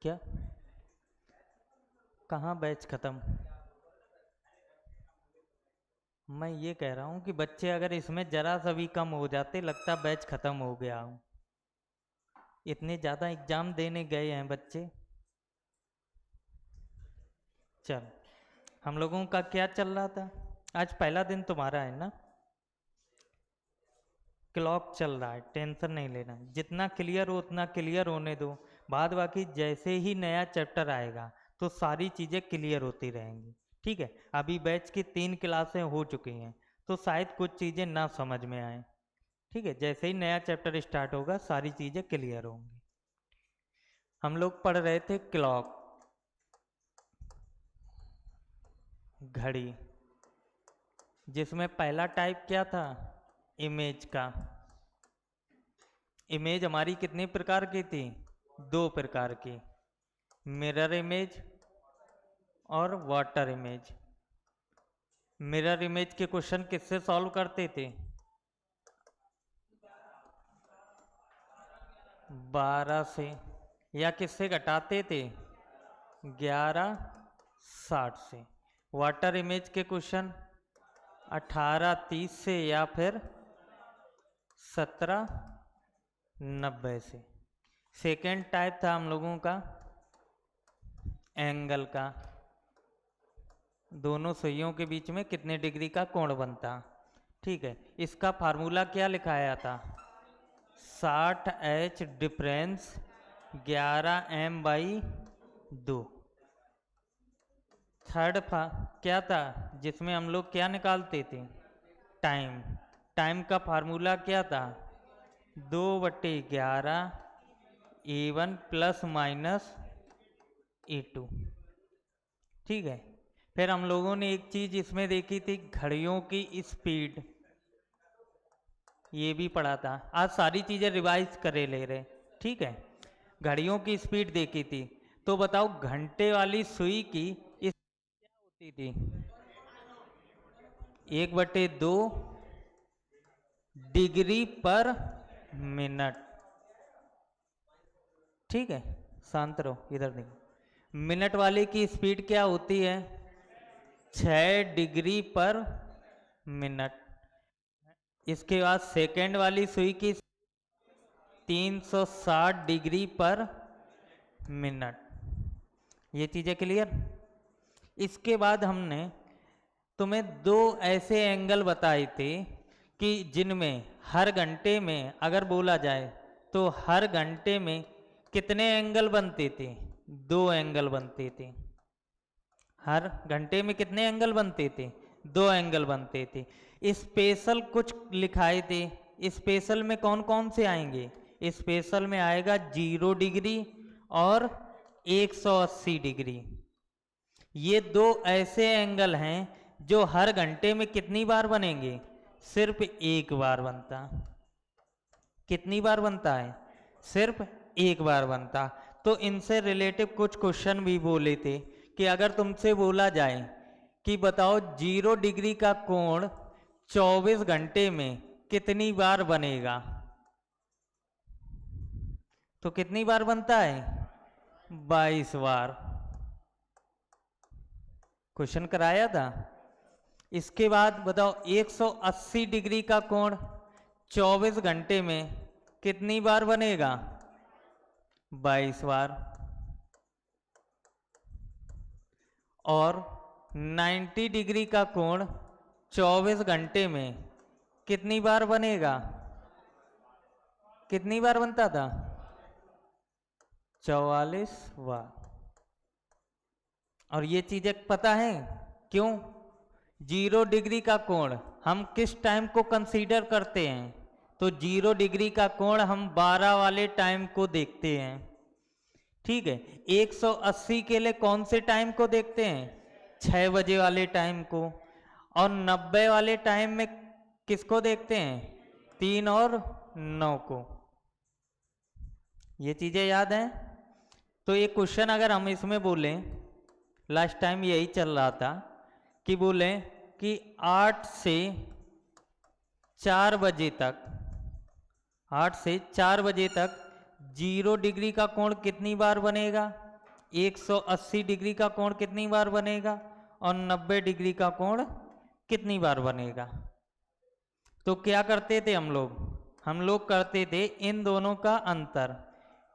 क्या? कहाँ बैच खत्म? मैं ये कह रहा हूँ कि बच्चे अगर इसमें जरा सा भी कम हो जाते लगता बैच खत्म हो गया हूँ। इतने ज़्यादा एग्जाम देने गए हैं बच्चे। चल, हम लोगों का क्या चल रहा था? आज पहला दिन तुम्हारा है ना? क्लॉक चल रहा है, टेंशन नहीं लेना, जितना क्लियर हो उतना क्लियर होने दो। बाद बाकी जैसे ही नया चैप्टर आएगा तो सारी चीज़ें क्लियर होती रहेंगी। ठीक है, अभी बैच की 3 क्लासें हो चुकी हैं तो शायद कुछ चीज़ें ना समझ में आए। ठीक है, जैसे ही नया चैप्टर स्टार्ट होगा सारी चीज़ें क्लियर होंगी। हम लोग पढ़ रहे थे क्लॉक, घड़ी, जिसमें पहला टाइप क्या था? इमेज का। इमेज हमारी कितने प्रकार की थी? 2 प्रकार की, मिरर इमेज और वाटर इमेज। मिरर इमेज के क्वेश्चन किससे सॉल्व करते थे? 12 से, या किससे घटाते थे? 1160 से। वाटर इमेज के क्वेश्चन 1830 से या फिर 1790 से। सेकेंड टाइप था हम लोगों का एंगल का, दोनों सुइयों के बीच में कितने डिग्री का कोण बनता। ठीक है, इसका फार्मूला क्या लिखाया था? 60H difference 11m/2। थर्ड क्या था जिसमें हम लोग क्या निकालते थे? टाइम। टाइम का फार्मूला क्या था? 2/11 A1 प्लस माइनस A2। ठीक है, फिर हम लोगों ने एक चीज इसमें देखी थी, घड़ियों की स्पीड, ये भी पढ़ा था। आज सारी चीजें रिवाइज करे ले रहे। ठीक है, घड़ियों की स्पीड देखी थी। तो बताओ घंटे वाली सुई की इस क्या होती थी? 1/2 डिग्री पर मिनट। ठीक है, शांत रहो, इधर देखो। मिनट वाले की स्पीड क्या होती है? 6 डिग्री पर मिनट। इसके बाद सेकेंड वाली सुई की 360 डिग्री पर मिनट। ये चीज़ें क्लियर? इसके बाद हमने तुम्हें 2 ऐसे एंगल बताए थे कि जिनमें हर घंटे में अगर बोला जाए तो हर घंटे में कितने एंगल बनते थे? 2 एंगल बनते थे। हर घंटे में कितने एंगल बनते थे? 2 एंगल बनते थे। स्पेशल कुछ लिखाए थे, स्पेशल में कौन कौन से आएंगे? स्पेशल में आएगा 0 डिग्री और 180 डिग्री। ये 2 ऐसे एंगल हैं जो हर घंटे में कितनी बार बनेंगे? सिर्फ एक बार बनता। कितनी बार बनता है? सिर्फ एक बार बनता। तो इनसे रिलेटिव कुछ क्वेश्चन भी बोले थे कि अगर तुमसे बोला जाए कि बताओ 0 डिग्री का कोण 24 घंटे में कितनी बार बनेगा, तो कितनी बार बनता है? 22 बार। क्वेश्चन कराया था। इसके बाद बताओ 180 डिग्री का कोण 24 घंटे में कितनी बार बनेगा? 22 बार। और 90 डिग्री का कोण 24 घंटे में कितनी बार बनेगा? कितनी बार बनता था? 44 बार। और ये चीजें पता है क्यों? 0 डिग्री का कोण हम किस टाइम को कंसीडर करते हैं? तो 0 डिग्री का कोण हम 12 वाले टाइम को देखते हैं। ठीक है, 180 के लिए कौन से टाइम को देखते हैं? 6 बजे वाले टाइम को। और 90 वाले टाइम में किसको देखते हैं? 3 और 9 को। ये चीजें याद हैं? तो ये क्वेश्चन अगर हम इसमें बोलें, लास्ट टाइम यही चल रहा था कि बोलें कि 8 से 4 बजे तक, 8 से 4 बजे तक 0 डिग्री का कोण कितनी बार बनेगा? 180 डिग्री का कोण कितनी बार बनेगा और 90 डिग्री का कोण कितनी बार बनेगा। तो क्या करते थे हम लोग करते थे इन दोनों का अंतर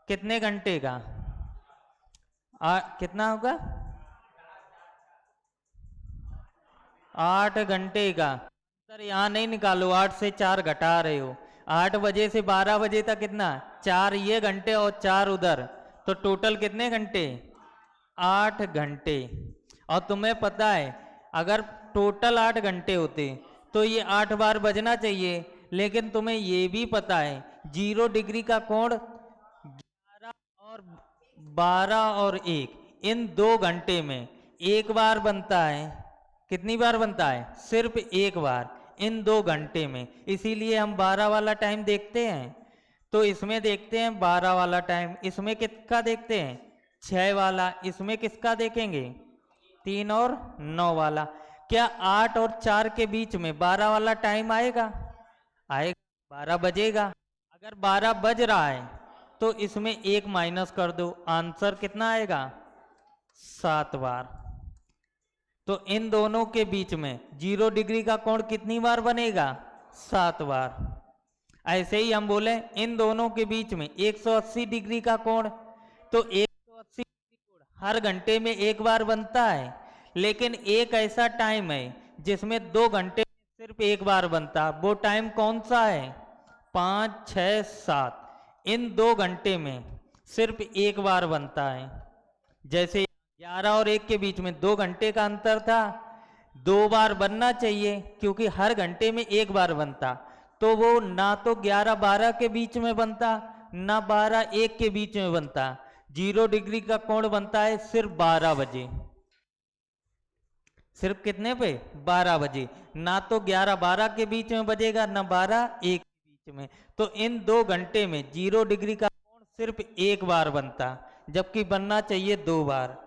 कितने घंटे का, कितना होगा 8 घंटे का। सर यहाँ नहीं निकालो, 8 से 4 घटा रहे हो, 8 बजे से 12 बजे तक कितना, 4 ये घंटे और 4 उधर, तो टोटल कितने घंटे, 8 घंटे। और तुम्हें पता है अगर टोटल 8 घंटे होते तो ये 8 बार बजना चाहिए, लेकिन तुम्हें ये भी पता है 0 डिग्री का कोण 11 और 12 और 1 इन 2 घंटे में एक बार बनता है। कितनी बार बनता है, सिर्फ एक बार इन 2 घंटे में। इसीलिए हम 12 वाला टाइम देखते हैं, तो इसमें देखते हैं 12 वाला टाइम, इसमें किसका देखते हैं 6 वाला, इसमें किसका देखेंगे 3 और 9 वाला। क्या 8 और 4 के बीच में 12 वाला टाइम आएगा, आएगा, 12 बजेगा। अगर 12 बज रहा है तो इसमें 1 माइनस कर दो, आंसर कितना आएगा 7 बार। तो इन दोनों के बीच में 0 डिग्री का कोण कितनी बार बनेगा 7 बार। ऐसे ही हम बोले इन दोनों के बीच में 180 डिग्री का कोण, तो 180 डिग्री कोण हर घंटे में एक बार बनता है, लेकिन एक ऐसा टाइम है जिसमें 2 घंटे में सिर्फ एक बार बनता। वो टाइम कौन सा है 5, 6, 7 इन 2 घंटे में सिर्फ एक बार बनता है। जैसे 11 और 1 के बीच में 2 घंटे का अंतर था, 2 बार बनना चाहिए क्योंकि हर घंटे में एक बार बनता, तो वो ना तो 11-12 के बीच में बनता ना 12-1 के बीच में बनता। 0 डिग्री का कोण बनता है सिर्फ 12 बजे, सिर्फ कितने पे 12 बजे, ना तो 11-12 के बीच में बजेगा ना 12-1 के बीच में। तो इन 2 घंटे में 0 डिग्री का कोण सिर्फ एक बार बनता, जबकि बनना चाहिए 2 बार,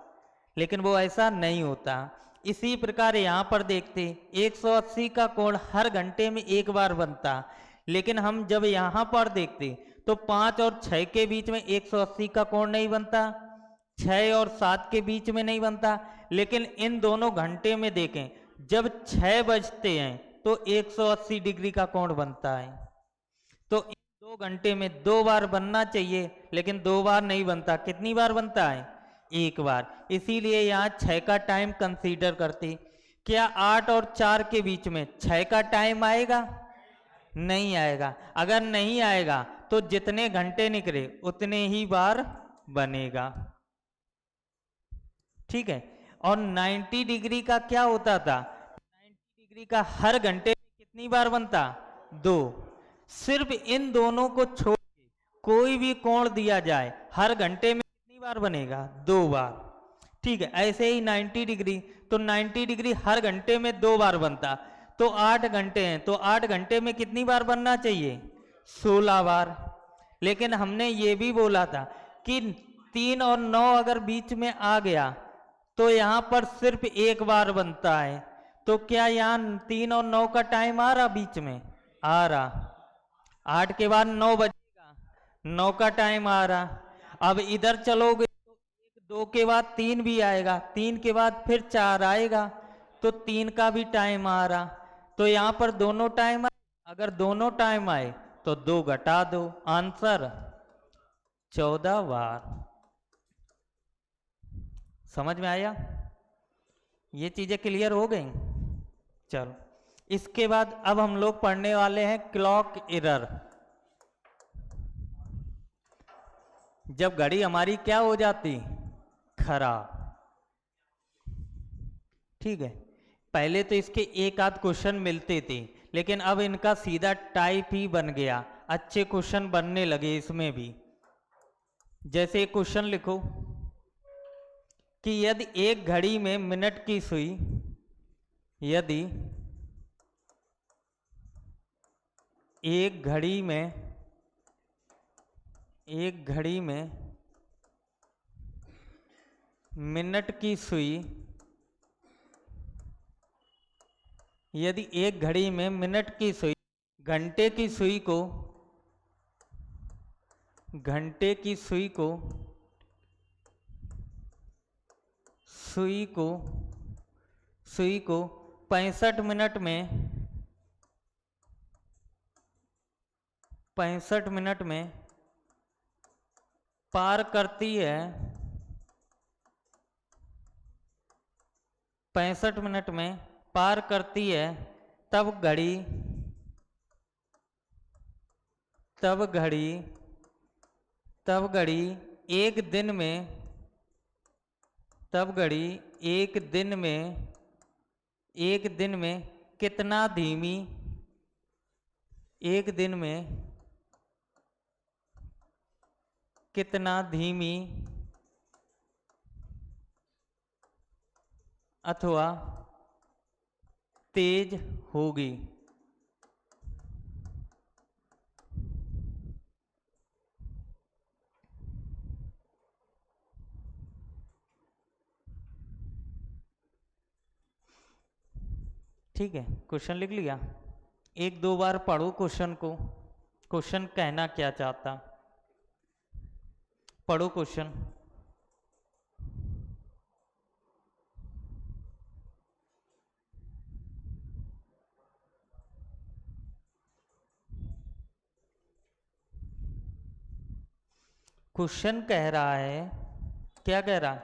लेकिन वो ऐसा नहीं होता। इसी प्रकार यहाँ पर देखते 180 का कोण हर घंटे में एक बार बनता, लेकिन हम जब यहाँ पर देखते तो 5 और 6 के बीच में 180 का कोण नहीं बनता, 6 और 7 के बीच में नहीं बनता। लेकिन इन दोनों घंटे में देखें जब 6 बजते हैं तो 180 डिग्री का कोण बनता है। तो इन 2 घंटे में 2 बार बनना चाहिए, लेकिन 2 बार नहीं बनता। कितनी बार बनता है एक बार। इसीलिए यहाँ 6 का टाइम कंसीडर करते। क्या 8 और 4 के बीच में 6 का टाइम आएगा, नहीं आएगा। अगर नहीं आएगा तो जितने घंटे निकले उतने ही बार बनेगा, ठीक है। और 90 डिग्री का क्या होता था, 90 डिग्री का हर घंटे में कितनी बार बनता 2। सिर्फ इन दोनों को छोड़ के कोई भी कोण दिया जाए हर घंटे में कितनी बार बनेगा 2 बार, ठीक है। ऐसे ही 90 डिग्री, तो 90 डिग्री हर घंटे में 2 बार बनता, तो 8 घंटे हैं तो 8 घंटे में कितनी बार बनना चाहिए 16 बार। लेकिन हमने ये भी बोला था कि 3 और 9 अगर बीच में आ गया तो यहाँ पर सिर्फ एक बार बनता है। तो क्या यहाँ 3 और 9 का टाइम आ रहा बीच में, आ रहा। 8 के बाद 9 बजेगा, 9 का टाइम आ रहा। अब इधर चलोगे तो 1 2 के बाद 3 भी आएगा, 3 के बाद फिर 4 आएगा, तो 3 का भी टाइम आ रहा। तो यहाँ पर दोनों टाइम आए, अगर दोनों टाइम आए तो 2 घटा दो, आंसर 14 बार। समझ में आया, ये चीजें क्लियर हो गई। चलो इसके बाद अब हम लोग पढ़ने वाले हैं क्लॉक एरर। जब घड़ी हमारी क्या हो जाती खराब, ठीक है। पहले तो इसके एक आध क्वेश्चन मिलते थे, लेकिन अब इनका सीधा टाइप ही बन गया, अच्छे क्वेश्चन बनने लगे इसमें भी। जैसे एक क्वेश्चन लिखो कि यदि एक घड़ी में मिनट की सुई, यदि एक घड़ी में मिनट की सुई, यदि एक घड़ी में मिनट की सुई घंटे की सुई को सुई को 65 मिनट में 65 मिनट में पार करती है, 65 मिनट में पार करती है, तब घड़ी एक दिन में कितना धीमी अथवा तेज होगी। ठीक है, क्वेश्चन लिख लिया। एक दो बार पढ़ो क्वेश्चन को, क्वेश्चन कहना क्या चाहता, पढ़ो क्वेश्चन। क्वेश्चन कह रहा है, क्या कह रहा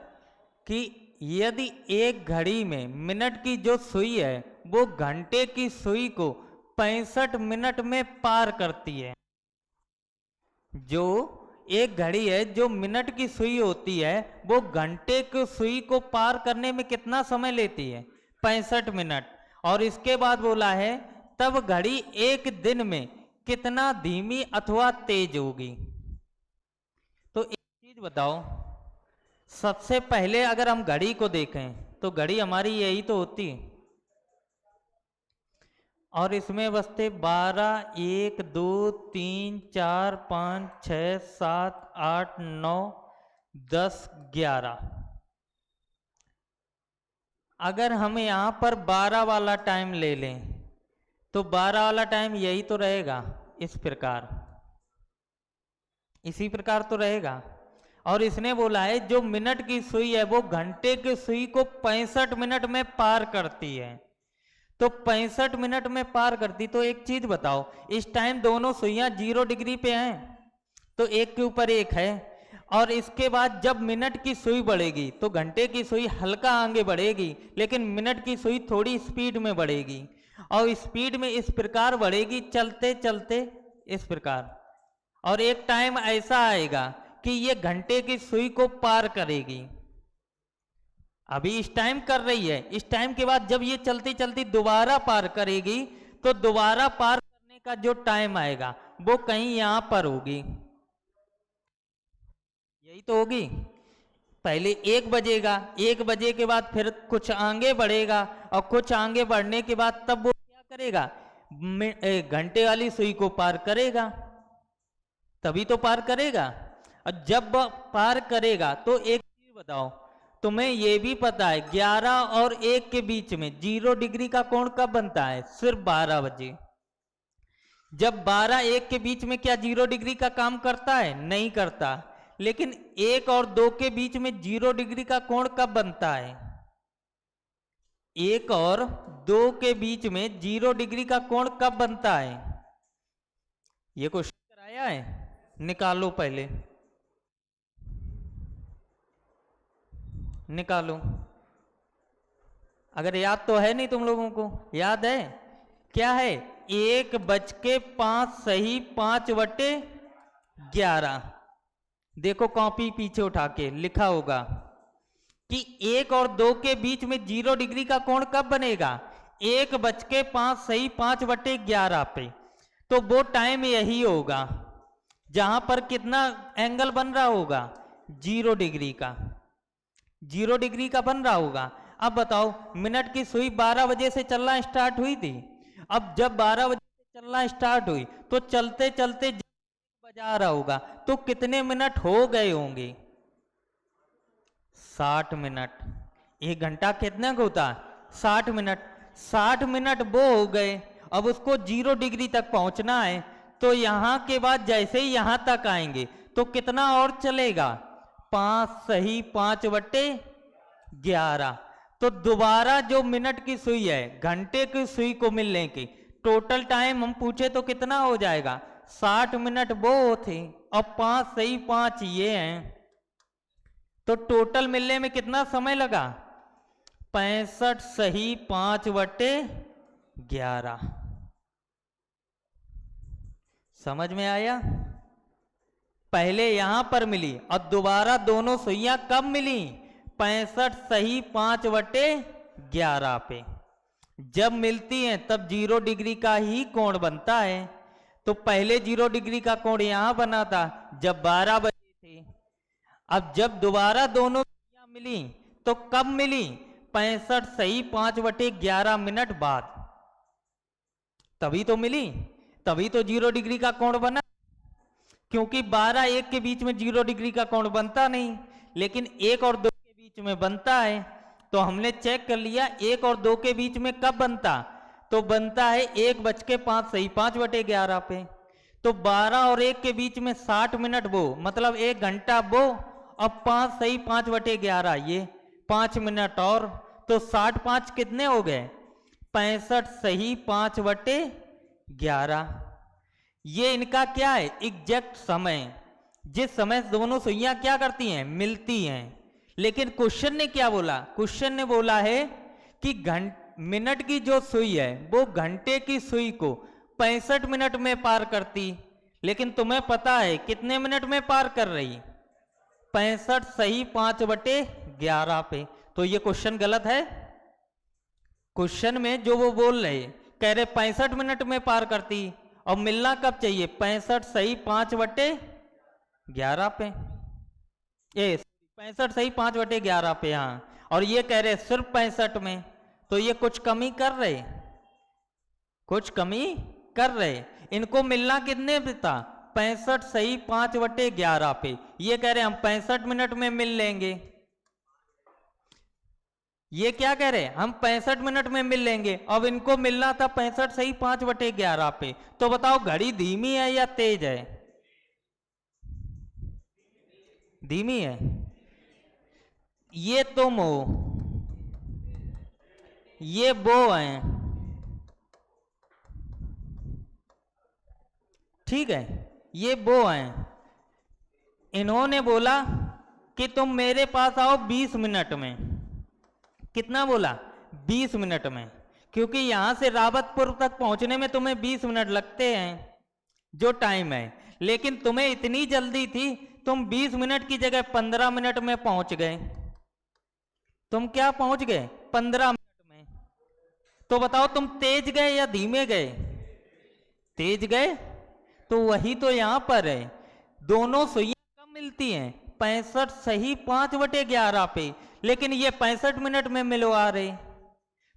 कि यदि एक घड़ी में मिनट की जो सुई है वो घंटे की सुई को 65 मिनट में पार करती है। जो एक घड़ी है, जो मिनट की सुई होती है, वो घंटे की सुई को पार करने में कितना समय लेती है? 65 मिनट। और इसके बाद बोला है तब घड़ी एक दिन में कितना धीमी अथवा तेज होगी। तो एक चीज बताओ, सबसे पहले अगर हम घड़ी को देखें तो घड़ी हमारी यही तो होती है, और इसमें बसते 12, 1, 2, 3, 4, 5, 6, 7, 8, 9, 10, 11। अगर हम यहाँ पर 12 वाला टाइम ले लें तो 12 वाला टाइम यही तो रहेगा, इस प्रकार, इसी प्रकार तो रहेगा। और इसने बोला है जो मिनट की सुई है वो घंटे की सुई को 65 मिनट में पार करती है। तो 65 मिनट में पार करती, तो एक चीज बताओ, इस टाइम दोनों सुइयां 0 डिग्री पे हैं, तो एक के ऊपर एक है। और इसके बाद जब मिनट की सुई बढ़ेगी तो घंटे की सुई हल्का आगे बढ़ेगी, लेकिन मिनट की सुई थोड़ी स्पीड में बढ़ेगी, और स्पीड में इस प्रकार बढ़ेगी चलते चलते इस प्रकार। और एक टाइम ऐसा आएगा कि ये घंटे की सुई को पार करेगी। अभी इस टाइम कर रही है, इस टाइम के बाद जब ये चलती चलती दोबारा पार करेगी तो दोबारा पार करने का जो टाइम आएगा वो कहीं यहां पर होगी, यही तो होगी। पहले 1 बजेगा, 1 बजे के बाद फिर कुछ आगे बढ़ेगा, और कुछ आगे बढ़ने के बाद तब वो क्या करेगा, घंटे वाली सुई को पार करेगा, तभी तो पार करेगा। और जब पार करेगा तो एक चीज बताओ, तुम्हें यह भी पता है 11 और 1 के बीच में 0 डिग्री का कोण कब बनता है? सिर्फ 12 बजे। जब 12 1 के बीच में क्या 0 डिग्री का काम करता है? नहीं करता। लेकिन 1 और 2 के बीच में 0 डिग्री का कोण कब बनता है? 1 और 2 के बीच में 0 डिग्री का कोण कब बनता है? ये क्वेश्चन कराया है, निकालो, पहले निकालो। अगर याद तो है नहीं, तुम लोगों को याद है क्या है? 1:05 सही 5/11। देखो कॉपी पीछे उठा के लिखा होगा कि 1 और 2 के बीच में 0 डिग्री का कोण कब बनेगा? 1:05 सही 5/11 पे। तो वो टाइम यही होगा जहां पर कितना एंगल बन रहा होगा? 0 डिग्री का, 0 डिग्री का बन रहा होगा। अब बताओ, मिनट की सुई 12 बजे से चलना स्टार्ट हुई थी। अब जब 12 बजे से चलना स्टार्ट हुई तो चलते चलते बजा रहा होगा, तो कितने मिनट हो गए होंगे? 60 मिनट। 1 घंटा कितने का होता? 60 मिनट। 60 मिनट वो हो गए। अब उसको 0 डिग्री तक पहुंचना है, तो यहां के बाद जैसे ही यहां तक आएंगे तो कितना और चलेगा? 5 सही 5/11। 11। तो दोबारा जो मिनट की सुई है घंटे की सुई को मिलने की टोटल टाइम हम पूछे तो कितना हो जाएगा? 60 मिनट वो थे और 5 सही 5 ये हैं, तो टोटल मिलने में कितना समय लगा? 65 सही 5/11। समझ में आया? पहले यहां पर मिली और दोबारा दोनों सुइयां कब मिली? 65 सही 5/11 पे। जब मिलती हैं तब 0 डिग्री का ही कोण बनता है। तो पहले 0 डिग्री का कोण यहां बना था जब 12 बजे थे। अब जब दोबारा दोनों सुइयां मिली तो कब मिली? 65 सही 5/11 मिनट बाद, तभी तो मिली, तभी तो 0 डिग्री का कोण बना। क्योंकि 12 1 के बीच में 0 डिग्री का कोण बनता नहीं, लेकिन 1 और 2 के बीच में बनता है। तो हमने चेक कर लिया 1 और 2 के बीच में कब बनता? तो बनता है 1:05 सही 5/11 पे। तो 12 और 1 के बीच में 60 मिनट वो, मतलब 1 घंटा वो, और 5 सही 5/11 ये 5 मिनट और, तो 60 5 कितने हो गए? 65 सही 5/11। ये इनका क्या है? एग्जैक्ट समय, जिस समय दोनों सुइयां क्या करती हैं? मिलती हैं। लेकिन क्वेश्चन ने क्या बोला? क्वेश्चन ने बोला है कि मिनट की जो सुई है वो घंटे की सुई को 65 मिनट में पार करती, लेकिन तुम्हें पता है कितने मिनट में पार कर रही? 65 सही 5/11 पे। तो ये क्वेश्चन गलत है। क्वेश्चन में जो वो बोल रहे, कह रहे 65 मिनट में पार करती, और मिलना कब चाहिए? 65 सही 5/11 पे। 65 सही 5/11 पे। हाँ, और ये कह रहे सिर्फ 65 में, तो ये कुछ कमी कर रहे, कुछ कमी कर रहे। इनको मिलना कितने पे था? 65 सही 5/11 पे। ये कह रहे हम 65 मिनट में मिल लेंगे। ये क्या कह रहे? हम 65 मिनट में मिल लेंगे। अब इनको मिलना था 65 सही 5/11 पे। तो बताओ घड़ी धीमी है या तेज है? धीमी है। ये तुम हो, ये वो हैं, ठीक है, ये वो हैं। इन्होंने बोला कि तुम मेरे पास आओ 20 मिनट में। कितना बोला? 20 मिनट में। क्योंकि यहां से रावतपुर तक पहुंचने में तुम्हें 20 मिनट लगते हैं जो टाइम है, लेकिन तुम्हें इतनी जल्दी थी, तुम 20 मिनट की जगह 15 मिनट में पहुंच गए। तुम क्या पहुंच गए? 15 मिनट में। तो बताओ तुम तेज गए या धीमे गए? तेज गए। तो वही तो यहां पर है, दोनों सुइयां कब मिलती हैं? 65 सही 5/11 पे, लेकिन ये 65 मिनट में मिलवा रहे।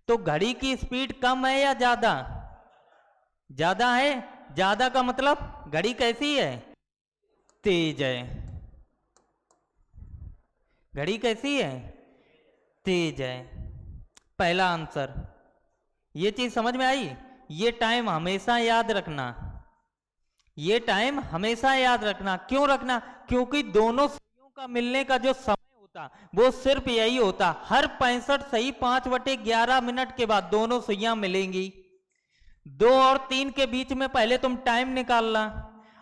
तो घड़ी की स्पीड कम है या ज्यादा? ज्यादा है। ज्यादा का मतलब घड़ी कैसी है? तेज है। घड़ी कैसी है? तेज है। पहला आंसर। ये चीज समझ में आई? ये टाइम हमेशा याद रखना, ये टाइम हमेशा याद रखना। क्यों रखना? क्योंकि दोनों सुइयों का मिलने का जो समय होता वो सिर्फ यही होता, हर 65 सही 5/11 मिनट के बाद दोनों सुइयां मिलेंगी। 2 और 3 के बीच में पहले तुम टाइम निकालना,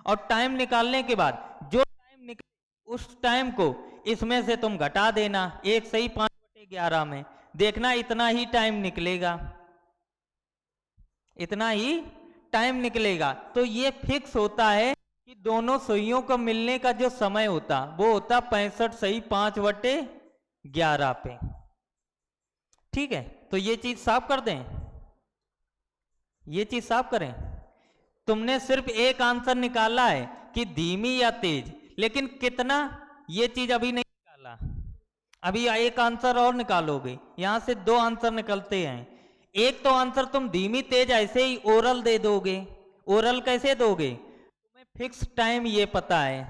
और टाइम निकालने के बाद जो टाइम निकले उस टाइम को इसमें से तुम घटा देना 1 सही 5/11 में। देखना इतना ही टाइम निकलेगा, इतना ही टाइम निकलेगा। तो ये फिक्स होता है कि दोनों सुइयों को मिलने का जो समय होता वो होता 65 सही 5/11 पे। ठीक है, तो ये चीज साफ कर दें, ये चीज साफ करें। तुमने सिर्फ एक आंसर निकाला है कि धीमी या तेज, लेकिन कितना ये चीज अभी नहीं निकाला। अभी एक आंसर और निकालोगे, यहां से 2 आंसर निकलते हैं। एक तो आंसर तुम धीमी तेज ऐसे ही ओरल दे दोगे। ओरल कैसे दोगे? तुम्हें फिक्स टाइम ये पता है,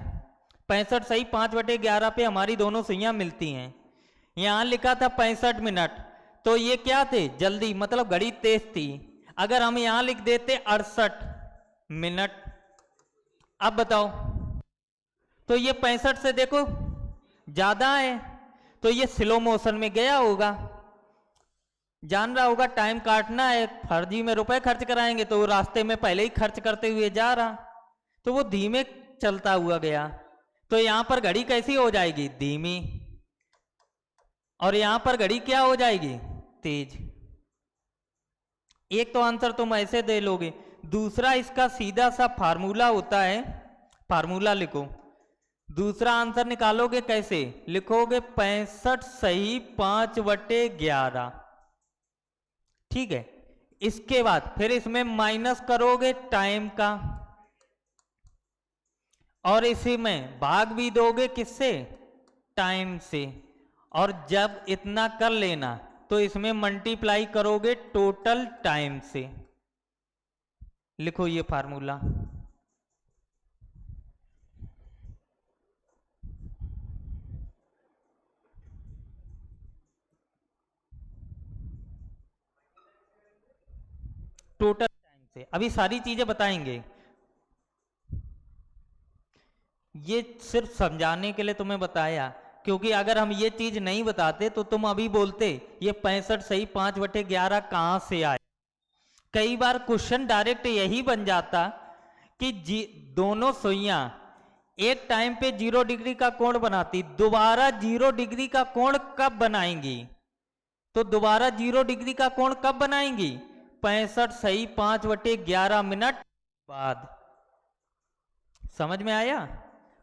65 सही 5/11 पे हमारी दोनों सुइयां मिलती हैं। यहां लिखा था 65 मिनट, तो ये क्या थे? जल्दी, मतलब घड़ी तेज थी। अगर हम यहां लिख देते 68 मिनट, अब बताओ, तो ये 65 से देखो ज्यादा है, तो ये स्लो मोशन में गया होगा, जान रहा होगा टाइम काटना है, फर्जी में रुपए खर्च कराएंगे तो वो रास्ते में पहले ही खर्च करते हुए जा रहा, तो वो धीमे चलता हुआ गया। तो यहां पर घड़ी कैसी हो जाएगी? धीमी। और यहां पर घड़ी क्या हो जाएगी? तेज। एक तो आंसर तुम ऐसे दे लोगे, दूसरा इसका सीधा सा फार्मूला होता है, फार्मूला लिखो। दूसरा आंसर निकालोगे कैसे? लिखोगे 65 सही 5/11। ठीक है, इसके बाद फिर इसमें माइनस करोगे टाइम का, और इसी में भाग भी दोगे किससे? टाइम से। और जब इतना कर लेना तो इसमें मल्टीप्लाई करोगे टोटल टाइम से। लिखो ये फार्मूला। टोटल टाइम से। अभी सारी चीजें बताएंगे, ये सिर्फ समझाने के लिए तुम्हें बताया, क्योंकि अगर हम ये चीज नहीं बताते तो तुम अभी बोलते ये 65 सही 5/11 कहां से आए। कई बार क्वेश्चन डायरेक्ट यही बन जाता कि दोनों सुइयां एक टाइम पे 0 डिग्री का कोण बनाती, दोबारा 0 डिग्री का कोण कब बनाएंगी? तो दोबारा 0 डिग्री का कोण कब बनाएंगी? 65 सही 5/11 मिनट बाद। समझ में आया?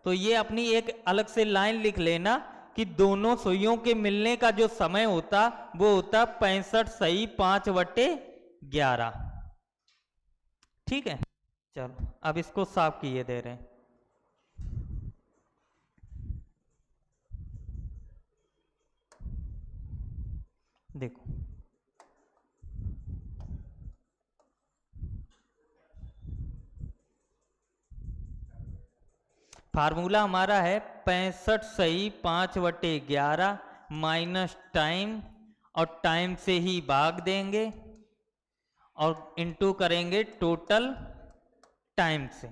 तो ये अपनी एक अलग से लाइन लिख लेना कि दोनों सुइयों के मिलने का जो समय होता वो होता 65 सही 5/11। ठीक है, चलो अब इसको साफ किए दे रहे हैं। देखो फार्मूला हमारा है 65 सही 5/11 माइनस टाइम, और टाइम से ही भाग देंगे और इनटू करेंगे टोटल टाइम से।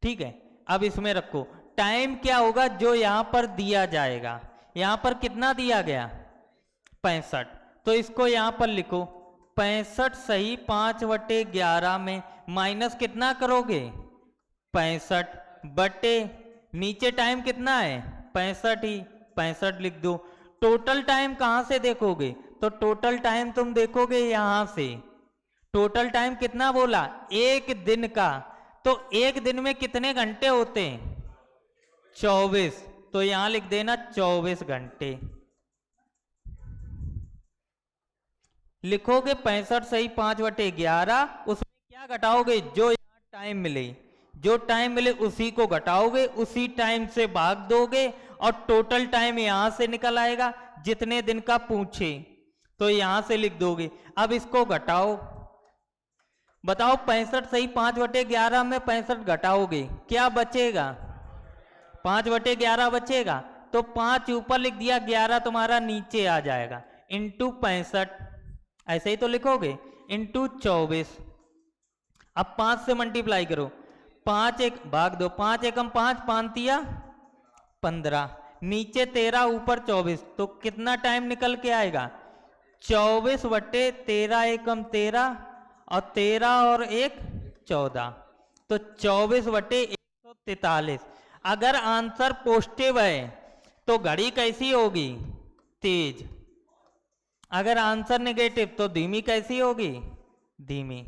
ठीक है, अब इसमें रखो टाइम क्या होगा जो यहां पर दिया जाएगा। यहां पर कितना दिया गया? 65। तो इसको यहां पर लिखो 65 सही 5/11 में माइनस कितना करोगे? 65 बटे नीचे टाइम कितना है? 65 ही, 65 लिख दो। टोटल टाइम कहां से देखोगे? तो टोटल टाइम तुम देखोगे यहां से। टोटल टाइम कितना बोला? एक दिन का। तो एक दिन में कितने घंटे होते हैं? 24। तो यहां लिख देना 24 घंटे। लिखोगे 65 सही 5/11, उसमें क्या घटाओगे? जो यहाँ टाइम मिले, जो टाइम मिले उसी को घटाओगे, उसी टाइम से भाग दोगे, और टोटल टाइम यहां से निकल आएगा जितने दिन का पूछे, तो यहां से लिख दोगे। अब इसको घटाओ, बताओ 65 सही 5/11 में 65 घटाओगे क्या बचेगा? 5/11 बचेगा। तो 5 ऊपर लिख दिया, 11 तुम्हारा नीचे आ जाएगा, इंटू 65, ऐसे ही तो लिखोगे, इंटू 24। अब 5 से मल्टीप्लाई करो, 5 एक भाग दो, 5 एकम 5, 5 तिया 15, नीचे 13 ऊपर 24, तो कितना टाइम निकल के आएगा? 24/13 एकम 13, और 13 और 1 14, तो 24/143। अगर आंसर पॉजिटिव है तो घड़ी कैसी होगी? तेज। अगर आंसर नेगेटिव तो धीमी कैसी होगी? धीमी।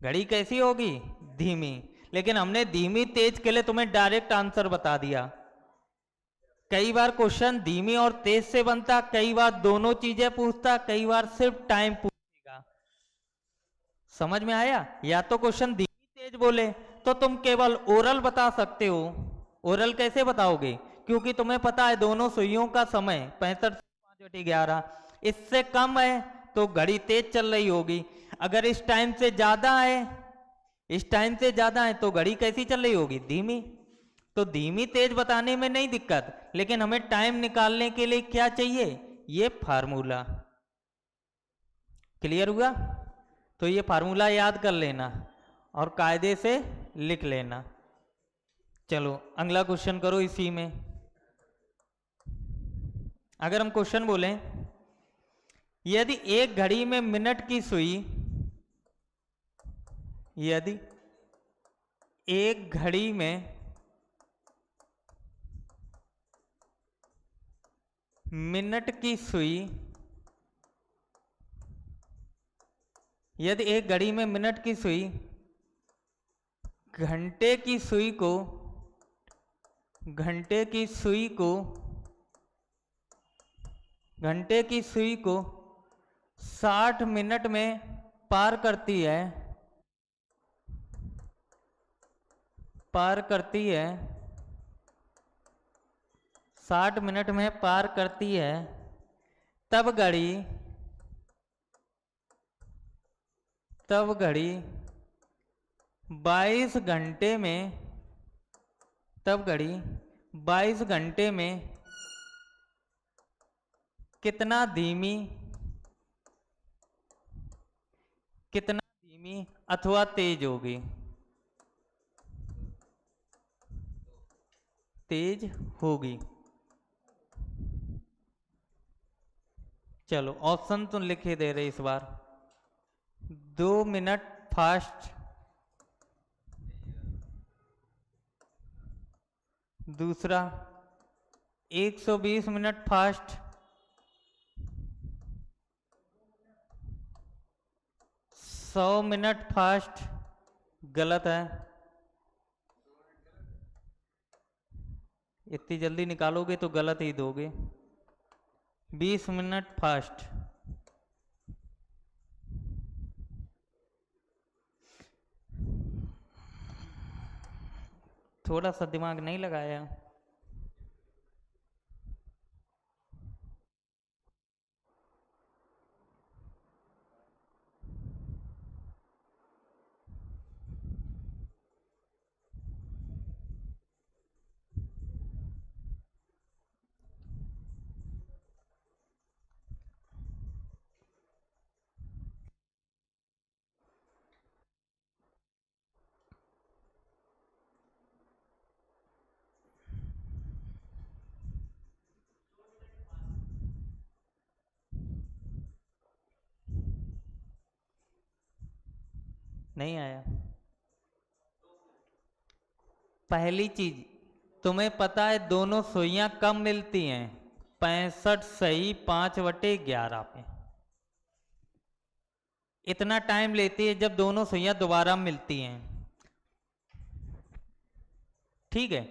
घड़ी कैसी होगी? धीमी। लेकिन हमने धीमी तेज के लिए तुम्हें डायरेक्ट आंसर बता दिया। कई बार क्वेश्चन धीमी और तेज से बनता, कई बार दोनों चीजें पूछता, कई बार सिर्फ टाइम पूछेगा। समझ में आया? या तो क्वेश्चन धीमी तेज बोले तो तुम केवल ओरल बता सकते हो। ओरल कैसे बताओगे? क्योंकि तुम्हें पता है दोनों सुइयों का समय 65 से 5/11, इससे कम है तो घड़ी तेज चल रही होगी, अगर इस टाइम से ज्यादा है, इस टाइम से ज्यादा है तो घड़ी कैसी चल रही होगी? धीमी। तो धीमी तेज बताने में नहीं दिक्कत, लेकिन हमें टाइम निकालने के लिए क्या चाहिए? ये फार्मूला। क्लियर हुआ? तो ये फार्मूला याद कर लेना और कायदे से लिख लेना। चलो अगला क्वेश्चन करो इसी में। अगर हम क्वेश्चन बोलें, यदि एक घड़ी में मिनट की सुई, यदि एक घड़ी में मिनट की सुई, यदि एक घड़ी में मिनट की सुई घंटे की सुई को, घंटे की सुई को, घंटे की सुई को 60 मिनट में पार करती है, पार करती है, 60 मिनट में पार करती है, तब घड़ी, तब घड़ी 22 घंटे में, तब घड़ी 22 घंटे में कितना धीमी, कितना धीमी अथवा तेज होगी, तेज होगी। चलो ऑप्शन तो लिखे दे रहे इस बार। 2 मिनट फास्ट, दूसरा 120 मिनट फास्ट, 100 मिनट फास्ट, गलत है। इतनी जल्दी निकालोगे तो गलत ही दोगे। 20 मिनट फास्ट, थोड़ा सा दिमाग नहीं लगाया। नहीं आया। पहली चीज, तुम्हें पता है दोनों सुइयां कब मिलती हैं? 65 सही 5/11 पे। इतना टाइम लेती है जब दोनों सुइयां दोबारा मिलती हैं। ठीक है,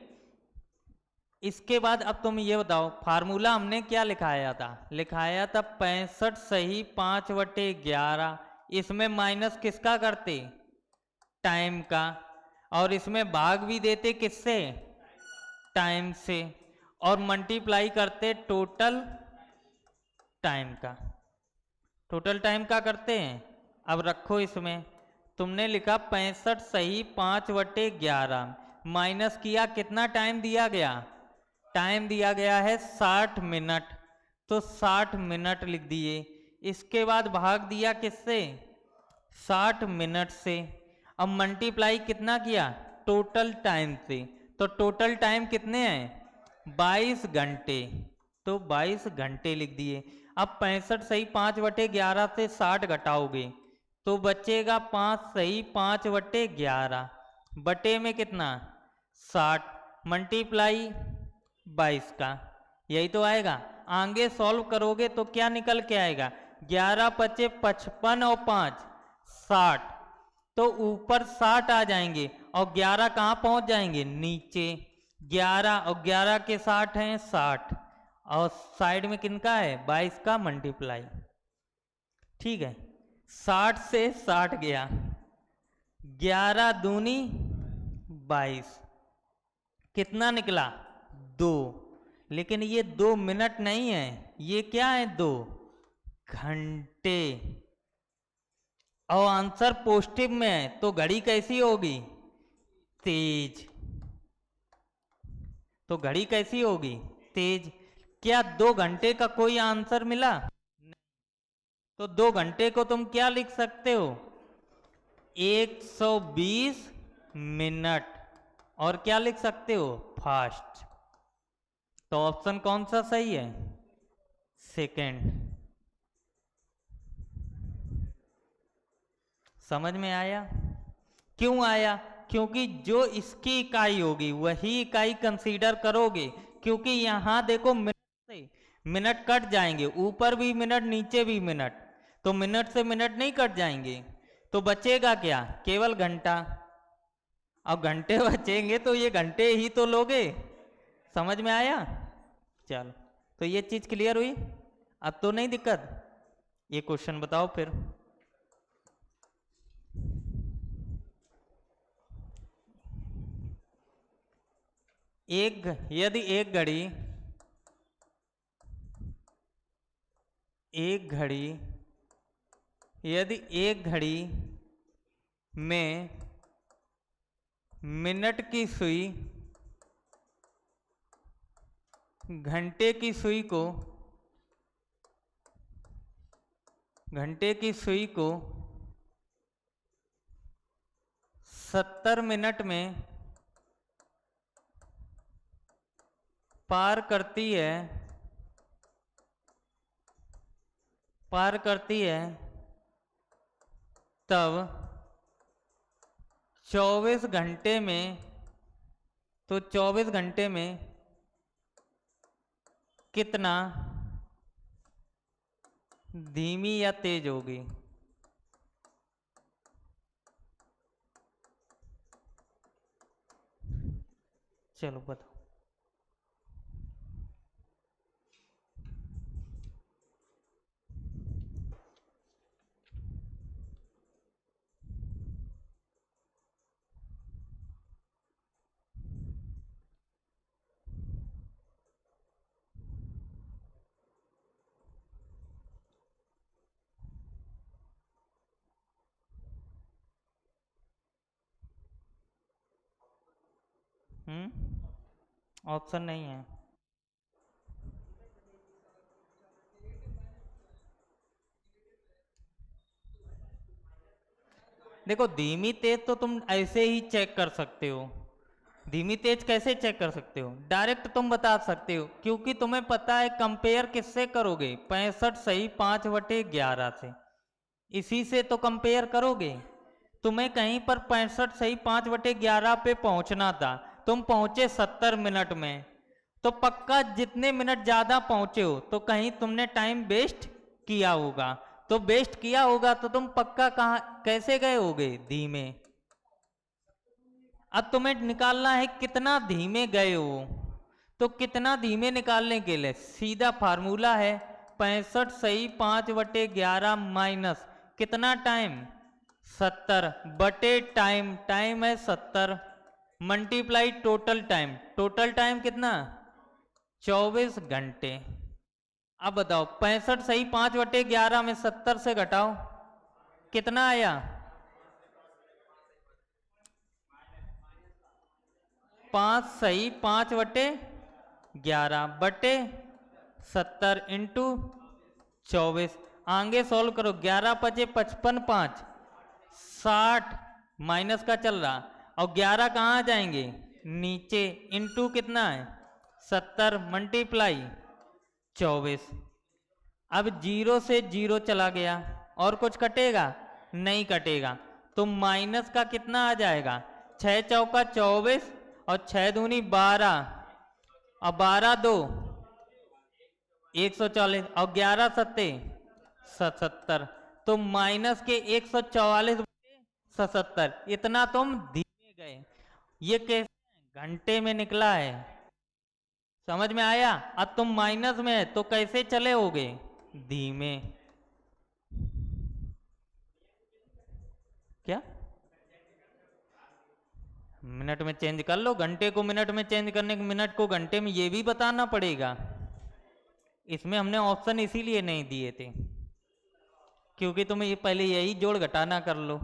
इसके बाद अब तुम ये बताओ, फार्मूला हमने क्या लिखाया था? लिखाया था 65 सही 5/11। इसमें माइनस किसका करते? टाइम का। और इसमें भाग भी देते किससे? टाइम से। और मल्टीप्लाई करते टोटल टाइम का। टोटल टाइम का करते हैं। अब रखो, इसमें तुमने लिखा 65 सही 5/11, माइनस किया, कितना टाइम दिया गया? टाइम दिया गया है 60 मिनट, तो 60 मिनट लिख दिए। इसके बाद भाग दिया किससे? 60 मिनट से। अब मल्टीप्लाई कितना किया? टोटल टाइम से। तो टोटल टाइम कितने हैं? 22 घंटे, तो 22 घंटे लिख दिए। अब 65 सही 5/11 से 60 घटाओगे तो बचेगा 5 सही 5/11, बटे में कितना? 60, मल्टीप्लाई 22 का, यही तो आएगा। आगे सॉल्व करोगे तो क्या निकल के आएगा? 11 पचे 55 और 5 60, तो ऊपर 60 आ जाएंगे और 11 कहाँ पहुंच जाएंगे? नीचे। 11 और 11 के 60 हैं 60, और साइड में किनका है? 22 का मल्टीप्लाई। ठीक है, 60 से 60 गया, 11 दूनी 22, कितना निकला? 2। लेकिन ये 2 मिनट नहीं है, ये क्या है? 2 घंटे। और आंसर पॉजिटिव में है तो घड़ी कैसी होगी? तेज। तो घड़ी कैसी होगी? तेज। क्या 2 घंटे का कोई आंसर मिला? तो 2 घंटे को तुम क्या लिख सकते हो? 120 मिनट। और क्या लिख सकते हो? फास्ट। तो ऑप्शन कौन सा सही है? सेकेंड। समझ में आया? क्यों आया? क्योंकि जो इसकी इकाई होगी वही इकाई कंसीडर करोगे, क्योंकि यहां देखो मिनट से मिनट कट जाएंगे, ऊपर भी मिनट नीचे भी मिनट, तो मिनट से मिनट नहीं कट जाएंगे, तो बचेगा क्या? केवल घंटा। अब घंटे बचेंगे तो ये घंटे ही तो लोगे। समझ में आया? चलो, तो ये चीज क्लियर हुई? अब तो नहीं दिक्कत। ये क्वेश्चन बताओ फिर। यदि एक घड़ी में मिनट की सुई घंटे की सुई को 70 मिनट में पार करती है, तब 24 घंटे में, तो 24 घंटे में कितना धीमी या तेज होगी? चलो बताओ। ऑप्शन नहीं है। देखो, धीमी तेज तो तुम ऐसे ही चेक कर सकते हो। धीमी तेज कैसे चेक कर सकते हो? डायरेक्ट तुम बता सकते हो, क्योंकि तुम्हें पता है कंपेयर किससे करोगे, 65 सही 5/11 से। इसी से तो कंपेयर करोगे। तुम्हें कहीं पर 65 सही 5/11 पे पहुंचना था, तुम पहुंचे 70 मिनट में, तो पक्का जितने मिनट ज्यादा पहुंचे हो तो कहीं तुमने टाइम वेस्ट किया होगा। तो वेस्ट किया होगा तो तुम पक्का कहां कैसे गए होगे? धीमे। अब तुम्हें निकालना है कितना धीमे गए हो। तो कितना धीमे निकालने के लिए सीधा फार्मूला है, 65 सही 5/11 माइनस कितना टाइम, 70 बटे टाइम, टाइम है 70, मल्टीप्लाई टोटल टाइम कितना, 24 घंटे। अब बताओ, 65 सही 5/11 में 70 से घटाओ, कितना आया? 5 सही 5/11 बटे 70 इंटू 24। आगे सॉल्व करो, 11 पचे 55, 5 60, माइनस का चल रहा, और 11 कहाँ जाएंगे? नीचे। इंटू कितना है? 70 मल्टीप्लाई 24। अब 0 से 0 चला गया, और कुछ कटेगा? नहीं कटेगा। तो माइनस का कितना आ जाएगा? 6 चौका 24 और 6 दूनी 12, और 12 2 140, और 11 सत्ते 77। तो माइनस के 144/77, इतना तुम धीमे गए। ये कैसे घंटे में निकला है? समझ में आया? अब तुम माइनस में है तो कैसे चले होगे? धीमे। क्या मिनट में चेंज कर लो? घंटे को मिनट में चेंज करने के, मिनट को घंटे में, ये भी बताना पड़ेगा। इसमें हमने ऑप्शन इसीलिए नहीं दिए थे क्योंकि तुम ये पहले यही जोड़ घटाना कर लो।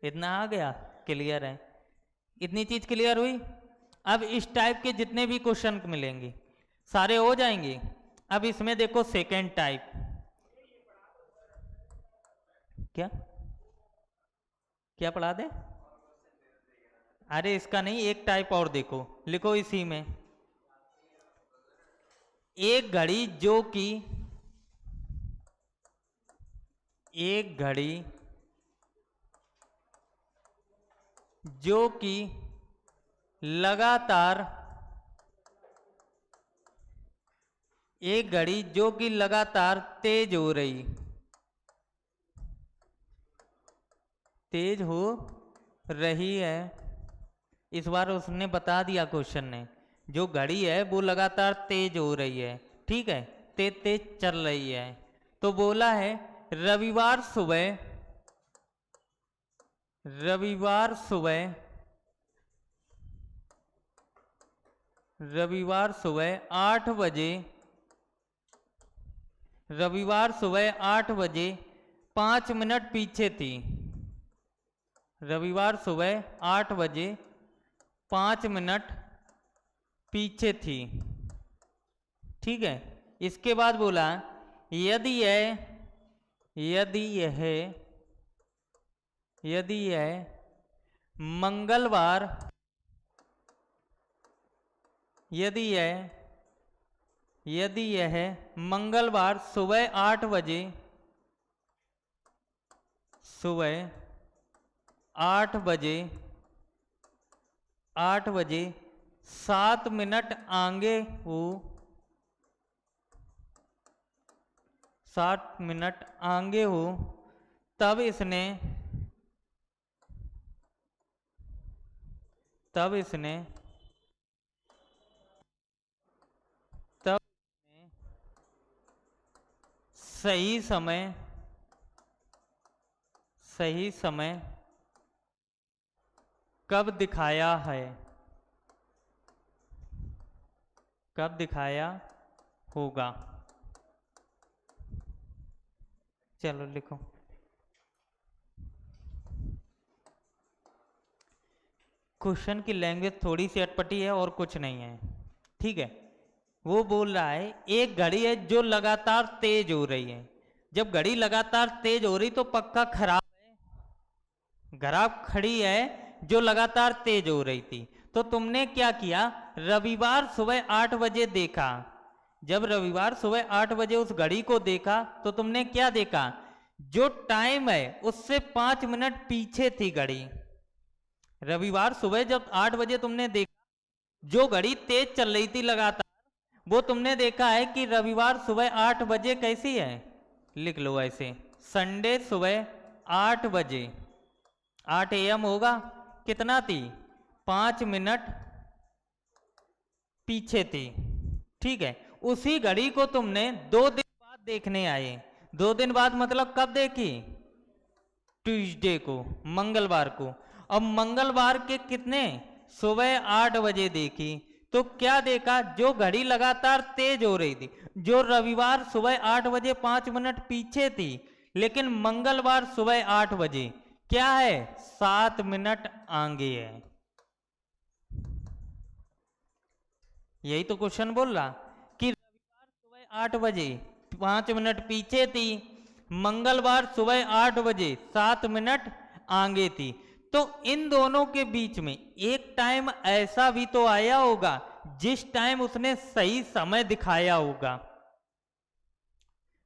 इतना आ गया? क्लियर है? इतनी चीज क्लियर हुई? अब इस टाइप के जितने भी क्वेश्चन मिलेंगे सारे हो जाएंगे। अब इसमें देखो सेकेंड टाइप। क्या क्या पढ़ा दे? अरे इसका नहीं, एक टाइप और देखो, लिखो इसी में। एक घड़ी जो कि एक घड़ी जो कि लगातार एक घड़ी जो कि लगातार तेज हो रही है। इस बार उसने बता दिया क्वेश्चन ने, जो घड़ी है वो लगातार तेज हो रही है, ठीक है, तेज तेज चल रही है। तो बोला है रविवार सुबह रविवार सुबह रविवार सुबह 8 बजे रविवार सुबह 8 बजे 5 मिनट पीछे थी। रविवार सुबह 8 बजे 5 मिनट पीछे थी, ठीक है। इसके बाद बोला यदि यह यदि यह यदि यह मंगलवार यदि यह यदि यह मंगलवार सुबह 8 बजे सुबह 8 बजे 7 मिनट आगे हो 7 मिनट आगे हो तब इसने तब इसने तब इसने सही समय कब दिखाया है, कब दिखाया होगा। चलो लिखो। क्वेश्चन की लैंग्वेज थोड़ी सी अटपटी है और कुछ नहीं है, ठीक है। वो बोल रहा है एक घड़ी है जो लगातार तेज हो रही है। जब घड़ी लगातार तेज हो रही तो पक्का खराब है, खराब खड़ी है जो लगातार तेज हो रही थी। तो तुमने क्या किया, रविवार सुबह 8 बजे देखा। जब रविवार सुबह 8 बजे उस घड़ी को देखा तो तुमने क्या देखा, जो टाइम है उससे 5 मिनट पीछे थी घड़ी। रविवार सुबह जब 8 बजे तुमने देखा, जो घड़ी तेज चल रही थी लगातार, वो तुमने देखा है कि रविवार सुबह 8 बजे कैसी है, लिख लो ऐसे, संडे सुबह 8 बजे 8 AM होगा, कितना थी, 5 मिनट पीछे थी, ठीक है। उसी घड़ी को तुमने 2 दिन बाद देखने आए। 2 दिन बाद मतलब कब देखी, ट्यूसडे को, मंगलवार को। अब मंगलवार के कितने, सुबह 8 बजे देखी। तो क्या देखा, जो घड़ी लगातार तेज हो रही थी, जो रविवार सुबह 8 बजे 5 मिनट पीछे थी, लेकिन मंगलवार सुबह 8 बजे क्या है, 7 मिनट आगे है। यही तो क्वेश्चन बोल रहा कि रविवार सुबह 8 बजे 5 मिनट पीछे थी, मंगलवार सुबह 8 बजे 7 मिनट आगे थी। तो इन दोनों के बीच में एक टाइम ऐसा भी तो आया होगा जिस टाइम उसने सही समय दिखाया होगा।